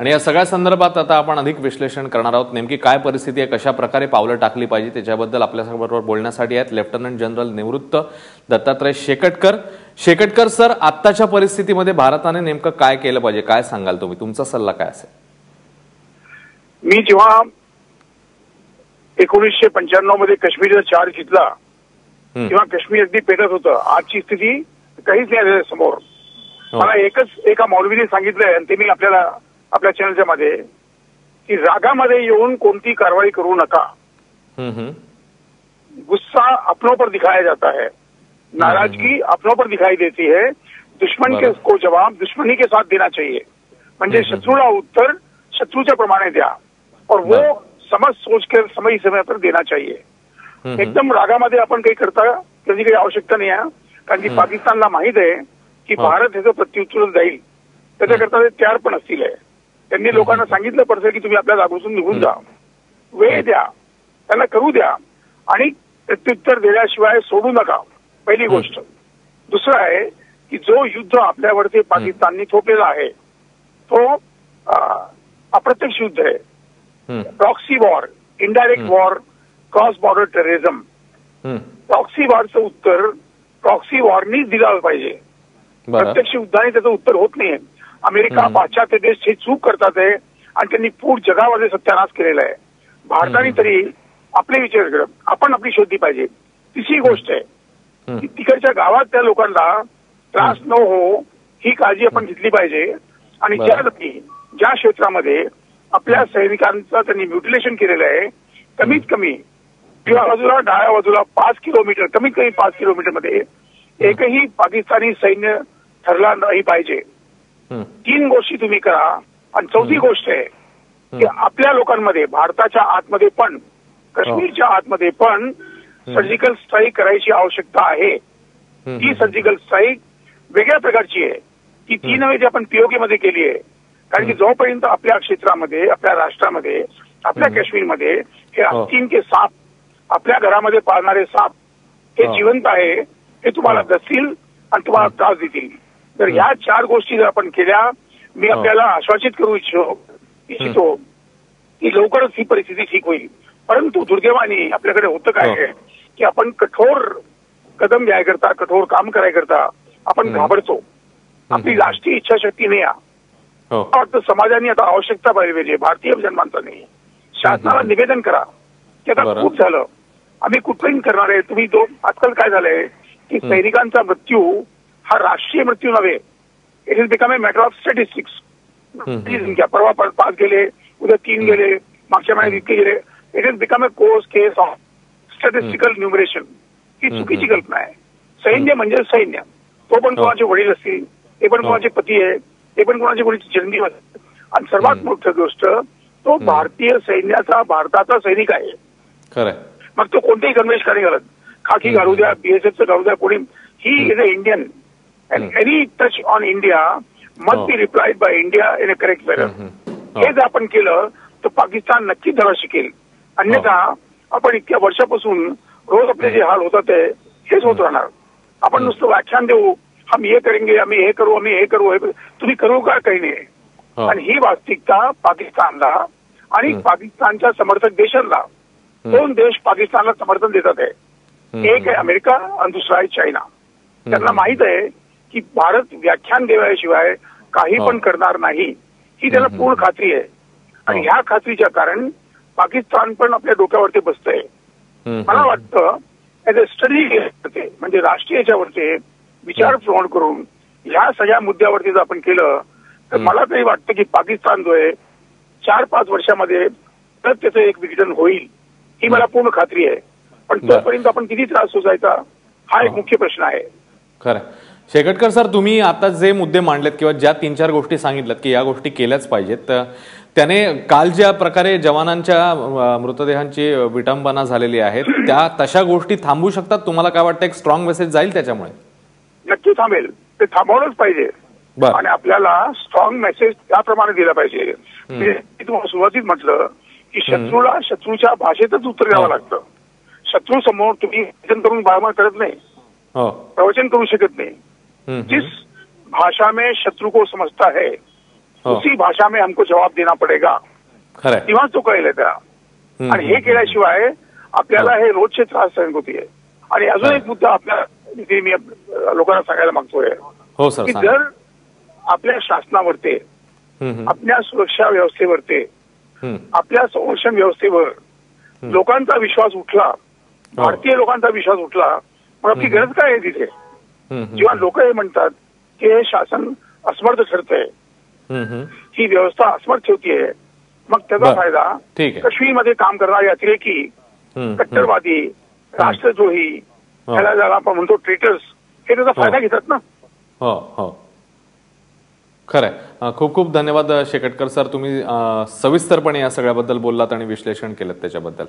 आणि या सगळ्या संदर्भात आता आपण अधिक विश्लेषण करणार आहोत. नेमकी काय परिस्थिती आहे, कशा प्रकारे पावलं टाकली पाहिजे त्याच्याबद्दल आपल्याबरोबर बोलण्यासाठी आहेत लेफ्टनंट जनरल निवृत्त दत्तात्रय शेकटकर. शेकटकर सर, आत्ताच्या परिस्थितीमध्ये भारताने नेमकं काय केलं पाहिजे, काय सांगाल तुम्ही? तुमचा सल्ला काय असेल? मी जेव्हा 1995 मध्ये काश्मीरचा चार्ज घेतला तेव्हा काश्मीर अगदी पेटत होतं. आजची स्थिती काहीच नाही आहे समोर. मला एका मौलवीने सांगितलंय आणि ते मी आपल्या चॅनलच्या मध्ये की रागामध्ये येऊन कोणती कारवाई करू नका. गुस्सा अपनों पर दिखाया जाता है, नाराजगी अपनों पर दिखाई देती है. दुश्मन को जवाब दुश्मनी के साथ देना चाहिए. म्हणजे शत्रूला उत्तर शत्रूच्या प्रमाणे द्या और वो समझ सोच कर समय पर देना चाहिए. एकदम रागामध्ये आपण काही त्याची काही आवश्यकता नाही आहे. कारण की पाकिस्तानला माहित आहे की भारत ह्याचं प्रत्युत्तर देईल. त्याच्याकरता ते तयार पण असतील. त्यांनी लोकांना सांगितलं पडतं की तुम्ही आपल्या जागेतून निघून जा, वेळ द्या, त्यांना करू द्या आणि प्रत्युत्तर देण्याशिवाय सोडू नका. पहिली गोष्ट. दुसरं आहे की जो युद्ध आपल्यावरती पाकिस्ताननी थोपलेला आहे तो अप्रत्यक्ष युद्ध आहे. Proxy war, indirect war, cross border terrorism. Proxy वॉरचं उत्तर प्रॉक्सी वॉरनीच दिलं पाहिजे. प्रत्यक्ष युद्धाने त्याचं उत्तर होत नाहीये. अमेरिका, पाश्चात्य देश हे चूक करतात आहे आणि त्यांनी पूर्ण जगामध्ये सत्यानाश केलेला आहे. भारताने तरी आपले विचार करत आपण आपली शोधली पाहिजे. तिसरी गोष्ट आहे की तिकडच्या गावात त्या लोकांना त्रास न हो ही काळजी आपण घेतली पाहिजे. आणि ज्या क्षेत्रामध्ये आपल्या सैनिकांचं त्यांनी म्युटिलेशन केलेलं आहे कमीत कमी किंवा बाजूला डाव्या बाजूला 5 किलोमीटर कमीत कमी 5 किलोमीटरमध्ये एकही पाकिस्तानी सैन्य ठरला नाही पाहिजे. 3 गोष्टी तुम्ही करा. आणि चौथी गोष्ट आहे की आपल्या लोकांमध्ये भारताच्या आतमध्ये पण काश्मीरच्या आतमध्ये पण सर्जिकल स्ट्राईक करायची आवश्यकता आहे. ही सर्जिकल स्ट्राईक वेगळ्या प्रकारची आहे की ती नव्हे जी आपण पीओके मध्ये केली आहे. कारण की जोपर्यंत आपल्या क्षेत्रामध्ये, आपल्या राष्ट्रामध्ये, आपल्या काश्मीरमध्ये हे आस्तीन साप, आपल्या घरामध्ये पाळणारे साप हे जिवंत आहे, हे तुम्हाला दसतील आणि तुम्हाला त्रास देतील. तर ह्या 4 गोष्टी जर आपण केल्या, मी आपल्याला आश्वासित करू इच्छितो की लवकरच ही परिस्थिती ठीक होईल. परंतु दुर्दैवाने आपल्याकडे होतं काय आहे की आपण कठोर कदम घ्यायकरता, कठोर काम करायकरता आपण घाबरतो. आपली राष्ट्रीय इच्छाशक्ती नाही आहे. वाटतं समाजाने आता आवश्यकता पाहिजे भारतीय जन्मांचाने शासनाला निवेदन करा की आता खूप झालं, आम्ही कुठलंही करणार आहे. तुम्ही आजकाल काय झालंय की सैनिकांचा मृत्यू हा राष्ट्रीय मृत्यू नव्हे. It is become A matter of statistics. परवा 5 गेले, उद्या 3 गेले, मागच्या महिन्यात इतके गेले. It is become a case of statistical enumeration. ही चुकीची कल्पना आहे. सैन्य म्हणजे सैन्य. तो पण कोणाचे वडील असतील, ते पण कोणाचे पती आहे, ते पण कोणाचे कोणी चिरंजीव असतील. आणि सर्वात मोठी गोष्ट तो भारतीय सैन्याचा, भारताचा सैनिक आहे. खरं. मग तो कोणतेही गणवेश नाही घालत. खाकी घालू द्या, बीएसएफचं घालू द्या, कोणी. He is a Indian and any touch on India must be replied by India in a correct manner. हे जर आपण केलं तर पाकिस्तान नक्कीच धडा शिकेल. अन्यथा आपण इतक्या वर्षापासून रोज आपले जे हाल होतात ते हेच होत राहणार. आपण नुसतं व्याख्यान देऊ, हम ये करेंगे, आम्ही हे करू, आम्ही हे करू, तुम्ही करू का? काही नाही. आणि ही वास्तविकता पाकिस्तानला आणि पाकिस्तानच्या समर्थक देशांना, 2 देश पाकिस्तानला समर्थन देतात आहे. एक आहे अमेरिका आणि दुसरा आहे चायना. त्यांना माहित आहे की भारत व्याख्यान देण्याशिवाय काही पण करणार नाही ही त्यांना पूर्ण खात्री आहे. आणि ह्या खात्रीच्या कारण पाकिस्तान पण आपल्या डोक्यावरती बसतंय. मला वाटतं ऍज अ स्टडी करते म्हणजे राष्ट्रीयच्यावरती विचार श्रवण करून ह्या सगळ्या मुद्द्यावरती जर आपण केलं तर मला तरी वाटतं की पाकिस्तान जो आहे 4-5 वर्षामध्ये तर त्याचं एक विघटन होईल ही मला पूर्ण खात्री आहे. पण तोपर्यंत आपण किती त्रास सोसायचा हा एक मुख्य प्रश्न आहे. खरं. शेकटकर सर, तुम्ही आता जे मुद्दे मांडलेत किंवा ज्या 3-4 गोष्टी सांगितल्यात की या गोष्टी केल्याच पाहिजेत, त्याने काल ज्या प्रकारे जवानांच्या मृतदेहांची विटंबना झालेली आहे त्या तशा गोष्टी थांबू शकतात? तुम्हाला काय वाटतं एक स्ट्रॉंग मेसेज जाईल त्याच्यामुळे? नक्की थांबेल. ते थांबवलंच पाहिजे आणि आपल्याला स्ट्रॉंग मेसेज त्याप्रमाणे दिला पाहिजे. तुम्हाला सुरुवातीत म्हटलं की शत्रूला शत्रूच्या भाषेतच उत्तर द्यावं लागतं. शत्रू समोर तुम्ही प्रवचन करून बाळमाळ करत नाही, प्रवचन करू शकत नाही. जिस भाषा में शत्रु को समझता है उसी भाषा में हमको जवाब देना पडेगा खरंय. तेव्हा तो कळेल त्याला. आणि हे केल्याशिवाय आपल्याला हे रोजचे त्रास सहन होतीये. आणि अजून एक मुद्दा आपल्या मी लोकांना सांगायला मागतोय हो सर, की सांगा. जर आपल्या शासनावरती, आपल्या सुरक्षा व्यवस्थेवरती, आपल्या संरक्षण व्यवस्थेवर लोकांचा विश्वास उठला, भारतीय लोकांचा विश्वास उठला, मग आपली गरज काय आहे तिथे. जेव्हा लोक हे म्हणतात की हे शासन असमर्थ ठरतंय, ही व्यवस्था असमर्थ ठेवतीये, मग त्याचा फायदा ठीक आहे. काश्मीरमध्ये काम करणारे अतिरेकी, कट्टरवादी, राष्ट्रद्रोही, त्याला ज्याला आपण म्हणतो ट्रेटर्स, हे त्याचा फायदा घेतात ना. हो हो खरंय. खूप खूप धन्यवाद शेकटकर सर, तुम्ही सविस्तरपणे या सगळ्याबद्दल बोललात आणि विश्लेषण केलं त्याच्याबद्दल.